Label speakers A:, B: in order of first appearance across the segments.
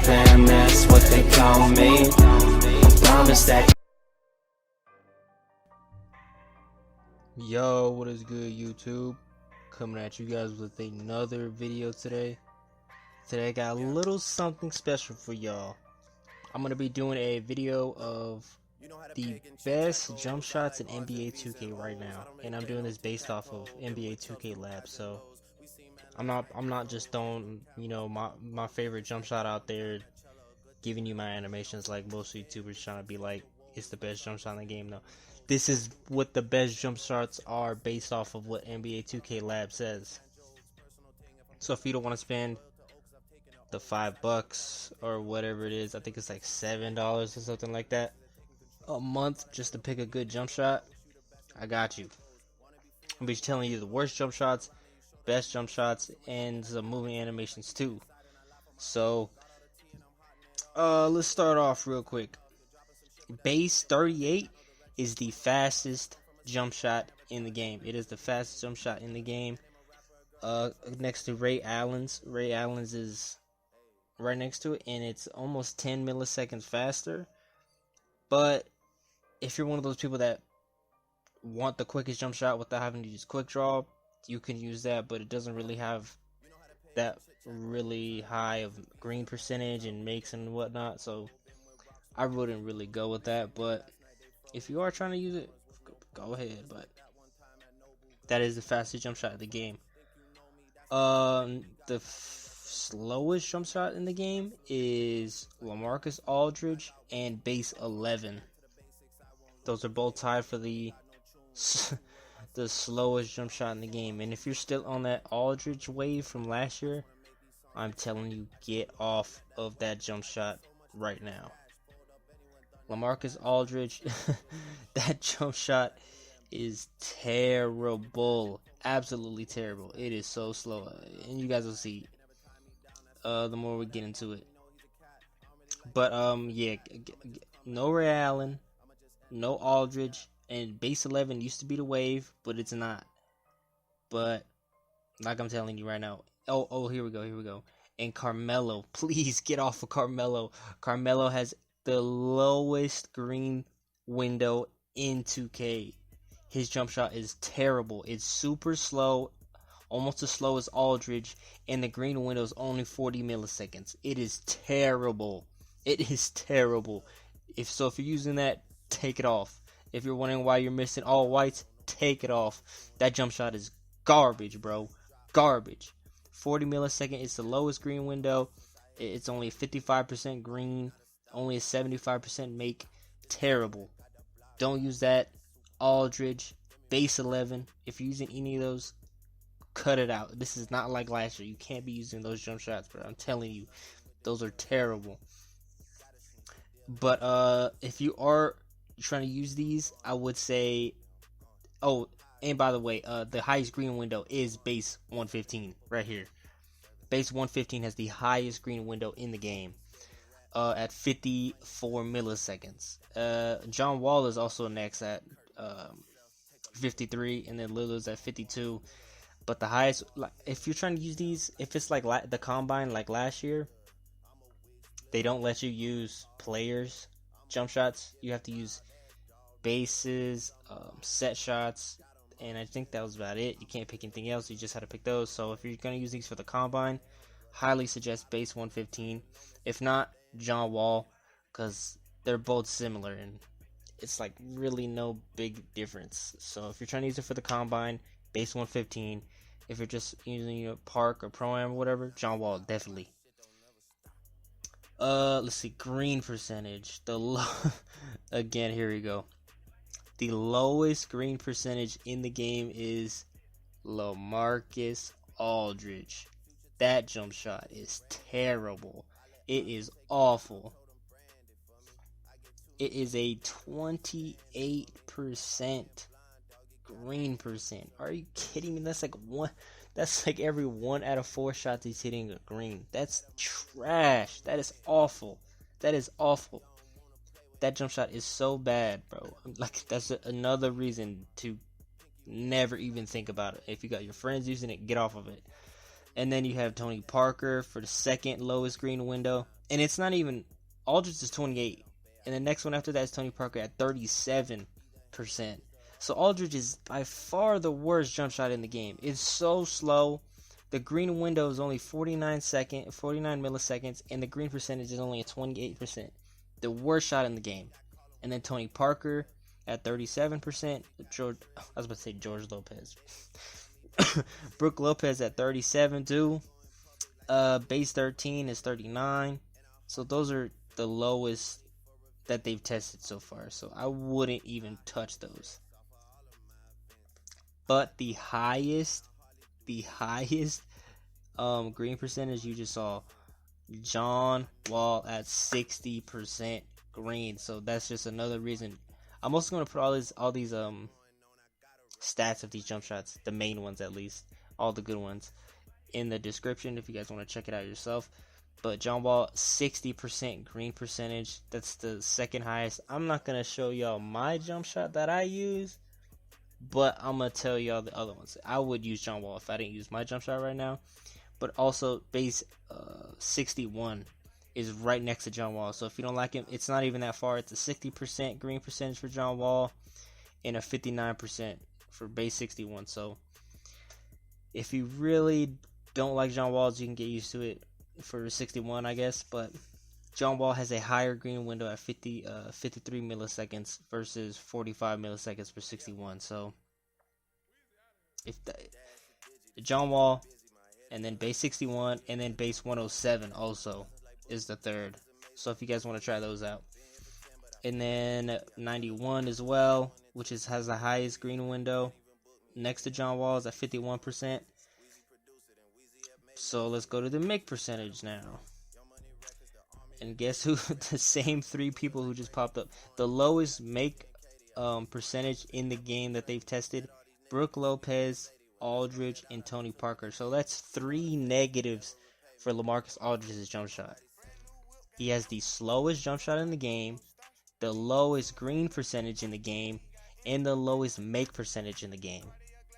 A: fam, that's what they call me. Promise that.
B: Yo, what is good, YouTube? Coming at you guys with another video today. Today I got a little something special for y'all. I'm gonna be doing a video of the best jump shots in NBA 2K right now, and I'm doing this based off of NBA2kLAB. So I'm not just throwing, you know, my favorite jump shot out there, giving you my animations like most YouTubers trying to be like it's the best jump shot in the game. No, this is what the best jump shots are based off of what NBA2kLAB says. So if you don't want to spend the $5 or whatever it is, I think it's like $7 or something like that a month just to pick a good jump shot, I got you. I'll be telling you the worst jump shots, best jump shots, and some moving animations too. So let's start off real quick. Base 38 is the fastest jump shot in the game. It is the fastest jump shot in the game. Next to Ray Allen's. Ray Allen's is right next to it, and it's almost 10 milliseconds faster. But if you're one of those people that want the quickest jump shot without having to use quick draw, you can use that, but it doesn't really have that really high of green percentage and makes and whatnot, so I wouldn't really go with that. But if you are trying to use it, go ahead. But that is the fastest jump shot of the game. The slowest jump shot in the game is LaMarcus Aldridge and base 11. Those are both tied for the slowest jump shot in the game. And if you're still on that Aldridge wave from last year, I'm telling you, get off of that jump shot right now. LaMarcus Aldridge, that jump shot is terrible. Absolutely terrible. It is so slow. And you guys will see the more we get into it. But yeah, no Ray Allen, no Aldridge, and base 11 used to be the wave, but it's not. But like I'm telling you right now. Oh, here we go. And Carmelo, please get off of Carmelo. Carmelo has the lowest green window in 2K. His jump shot is terrible. It's super slow, almost as slow as Aldridge, and the green window is only 40 milliseconds. It is terrible. It is terrible. If you're using that, take it off. If you're wondering why you're missing all whites, take it off. That jump shot is garbage, bro. Garbage. 40 millisecond is the lowest green window. It's only 55% green, only a 75% make. Terrible. Don't use that. Aldridge, base 11. If you're using any of those, cut it out. This is not like last year. You can't be using those jump shots, bro. I'm telling you, those are terrible. But if you are trying to use these, I would say, oh, and by the way, the highest green window is base 115 right here. Base 115 has the highest green window in the game at 54 milliseconds. John Wall is also next at 53, and then Lillard's at 52. But the highest, like, if you're trying to use these, if it's like the combine like last year, they don't let you use players jump shots. You have to use bases, set shots, and I think that was about it. You can't pick anything else. You just had to pick those. So if you're going to use these for the combine, highly suggest base 115. If not, John Wall, because they're both similar and it's like really no big difference. So if you're trying to use it for the combine, base 115. If you're just using Park or Pro-Am or whatever, John Wall, definitely. Let's see, green percentage. Again, here we go. The lowest green percentage in the game is LaMarcus Aldridge. That jump shot is terrible. It is awful. It is a 28% green percent. Are you kidding me? That's like every 1 out of 4 shots he's hitting a green. That's trash. That is awful. That is awful. That jump shot is so bad, bro. Like, that's another reason to never even think about it. If you got your friends using it, get off of it. And then you have Tony Parker for the second lowest green window. And it's not even, Aldridge is 28. And the next one after that is Tony Parker at 37%. So Aldridge is by far the worst jump shot in the game. It's so slow. The green window is only 49 milliseconds, and the green percentage is only at 28%. The worst shot in the game. And then Tony Parker at 37%. I was about to say George Lopez. Brook Lopez at 37 too. Base 13 is 39. So those are the lowest that they've tested so far. So I wouldn't even touch those. But the highest green percentage you just saw, John Wall at 60% green. So that's just another reason. I'm also going to put all these stats of these jump shots, the main ones at least, all the good ones, in the description if you guys want to check it out yourself. But John Wall, 60% green percentage. That's the second highest. I'm not going to show y'all my jump shot that I use, but I'm going to tell y'all the other ones. I would use John Wall if I didn't use my jump shot right now. But also, base 61 is right next to John Wall. So if you don't like him, it's not even that far. It's a 60% green percentage for John Wall and a 59% for base 61. So if you really don't like John Wall, you can get used to it for 61, I guess. But John Wall has a higher green window at 53 milliseconds versus 45 milliseconds for 61. So if John Wall, and then base 61, and then base 107 also is the third. So if you guys want to try those out. And then 91 as well, which has the highest green window next to John Wall, is at 51%. So let's go to the make percentage now. And guess who? The same three people who just popped up. The lowest make percentage in the game that they've tested: Brook Lopez, Aldridge, and Tony Parker. So that's 3 negatives for LaMarcus Aldridge's jump shot. He has the slowest jump shot in the game, the lowest green percentage in the game, and the lowest make percentage in the game.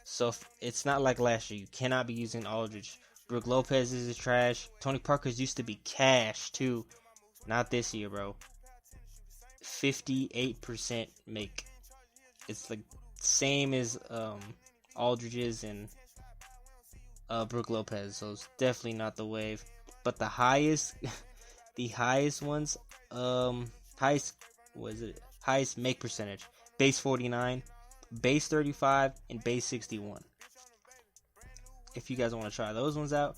B: So it's not like last year. You cannot be using Aldridge. Brook Lopez is trash. Tony Parker's used to be cash too. Not this year, bro. 58% make. It's the same as Aldridge's and Brook Lopez. So it's definitely not the wave. But the highest ones, highest make percentage: base 49, base 35, and base 61. If you guys want to try those ones out,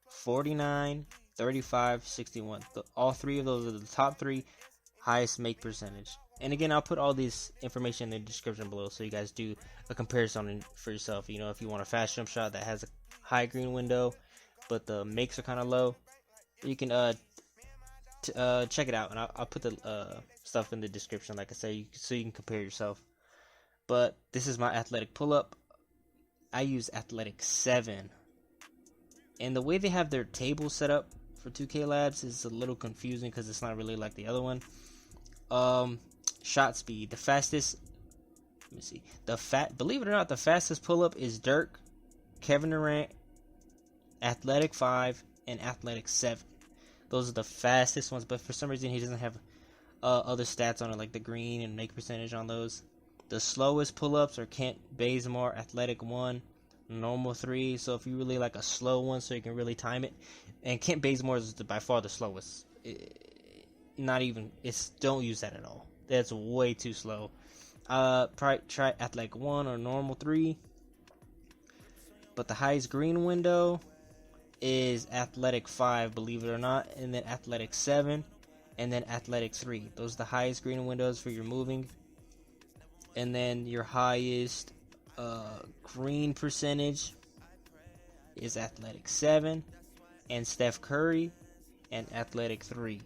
B: 49, 35, 61. All three of those are the top 3 highest make percentage. And again, I'll put all this information in the description below so you guys do a comparison for yourself. You know, if you want a fast jump shot that has a high green window, but the makes are kind of low, you can check it out. And I'll put the stuff in the description, like I say, so you can compare yourself. But this is my athletic pull-up. I use athletic 7. And the way they have their table set up for 2kLABs is a little confusing because it's not really like the other one. Shot speed, the fastest, let me see, believe it or not, the fastest pull-up is Dirk, Kevin Durant, athletic 5, and athletic 7. Those are the fastest ones, but for some reason he doesn't have other stats on it, like the green and make percentage on those. The slowest pull-ups are Kent Bazemore, athletic 1, normal 3. So if you really like a slow one, so you can really time it. And Kent Bazemore is by far the slowest. Don't use that at all. That's way too slow. Try athletic 1 or normal 3. But the highest green window is athletic 5, believe it or not, and then athletic 7, and then athletic 3. Those are the highest green windows for your moving. And then your highest green percentage is athletic 7, and Steph Curry, and athletic 3.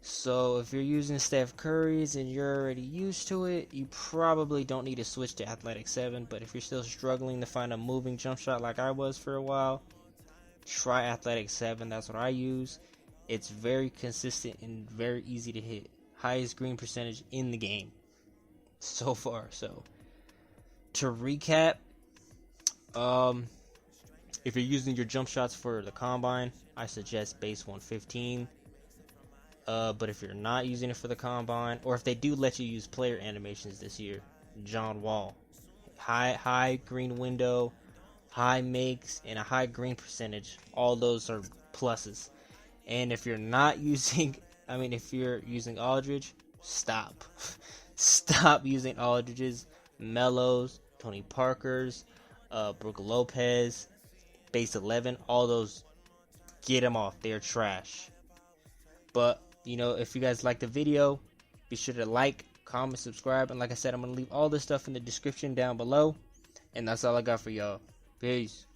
B: So if you're using Steph Curry's and you're already used to it, you probably don't need to switch to athletic 7. But if you're still struggling to find a moving jump shot like I was for a while, try athletic 7. That's what I use. It's very consistent and very easy to hit. Highest green percentage in the game so far. So to recap, If you're using your jump shots for the combine, I suggest base 115. But if you're not using it for the combine, or if they do let you use player animations this year, John Wall, high green window, high makes, and a high green percentage. All those are pluses. And if you're not using, if you're using Aldridge, stop. Stop using Aldridges, Melos, Tony Parkers, Brook Lopez, base 11. All those, get them off. They're trash. But if you guys like the video, be sure to like, comment, subscribe, and like I said, I'm gonna leave all this stuff in the description down below. And that's all I got for y'all. Peace.